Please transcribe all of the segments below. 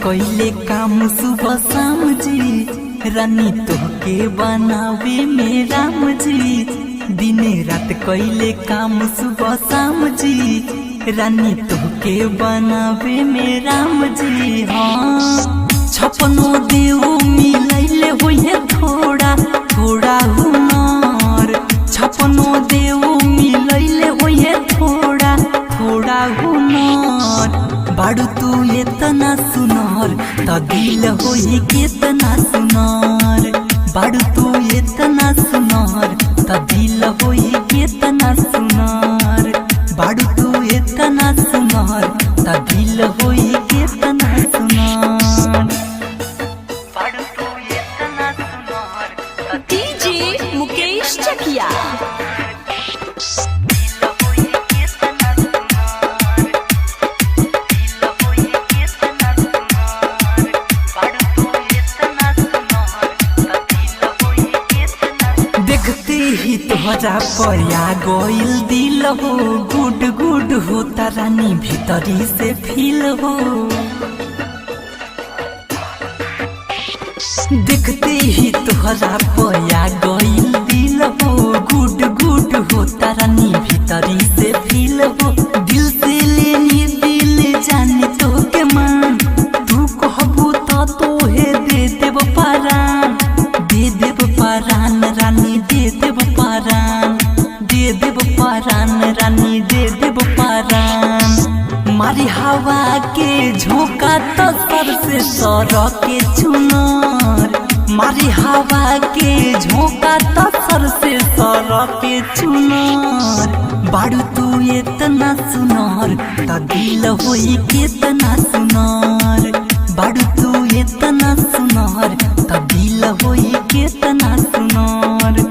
कइले काम सुबह शाम जी, रानी तोहके बनावे में राम जी। दिने रात कइले काम सुबह शाम जी, रानी तोहके बनावे में राम जी। हाँ छपनो देव मिलैले होइहे थोड़ा थोड़ा हुनर, छपनो देव मिलैले होइहे थोड़ा थोड़ा हुनर। बाड़ू तू एतना सुनर त दिल होई केतना सुनर, बाड़ू तू एतना सुनर त दिल होई केतना सुनर, बाड़ू तू एतना सुनर त दिल होई केतना सुनर, बाड़ू तू एतना सुनर। डीजे मुकेश चकिया। देखते ही तोहरा पया गइल दिल हो, गुड गुड होता रानी भीतरी से फील हो। देखते ही तोहरा पया गइल दिल हो, गुड गुड होता रानी भीतरी से फील हो। दिल से लेनी दिल जाने तो के मान, तू कहबू तो तोहे दे देब परान, दे देब परान रानी दे देब परान, दे देब परान रानी दे देब परान। मारी हवा के झोंका तो सर से सर के चुनर, मारी हवा के झोंका तो सर से सर के चुनर। बाड़ू तू एतना सुनर त दिल होई केतना सुनर, बाड़ू तू एतना सुनर त दिल होई केतना सुनर,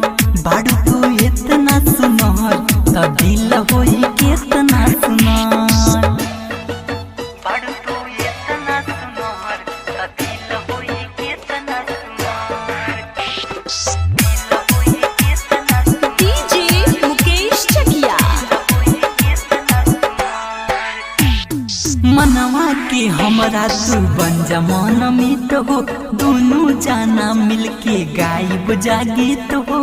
बाड़ू तू एतना सुनर त दिल होई केतना सुनर, बाड़ू तू एतना सुनर त दिल होई केतना सुनर, दिल होई केतना सुनर। डीजे मुकेश चकिया। मनवा के हमरा तू बन जा मन मित हो, दोनों जाना मिलके गायब जागीत हो।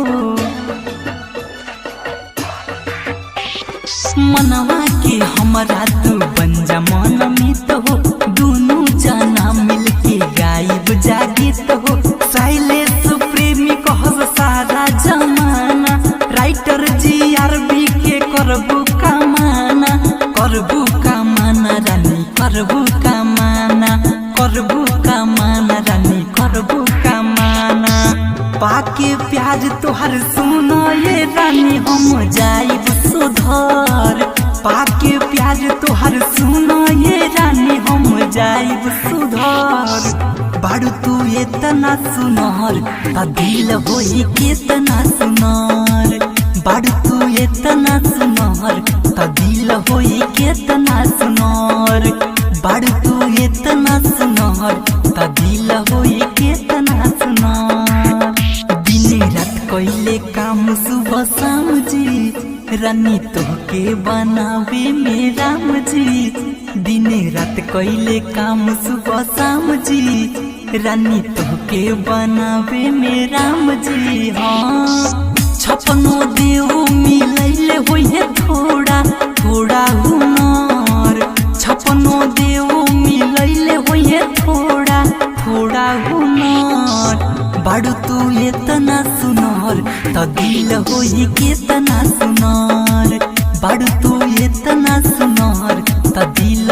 मनवा के हमरा तू बन जा मन मित हो, दोनों जाना मिलके गायब जागीत हो। साइलेंस प्रेमी कहब सारा जमाना, राइटर GRB के करबू कामाना, करबू कामाना रानी करबू कामाना, करबू कामाना रानी करबू कामाना। पाके प्याज तोहर सुनो ये रानी हम जाइब सुधर, पाके प्याज तोहर सुनो ये रानी हम जाइब सुधर। बाड़ू तू एतना सुनर त दिल होई केतना सुनर, बाड़ू तू एतना सुनर त दिल होई केतना सुनर, बाड़ू तू एतना सुनर त दिल होई केतना सुनर। दिने रात कइले काम सुबह शाम जी, रानी तोहके बनावे में राम जी। दिने रात कइले काम सुबह शाम जी, रानी तोहके बनावे में राम जी। हाँ छपनो देव मिलैले होइहे थोड़ा थोड़ा हुनर, छपनो देव मिलैले होइहे थोड़ा थोड़ा हुनर। बाड़ू तू एतना सुनर त दिल होई केतना सुनर, बाड़ू तू एतना सुनर त दिल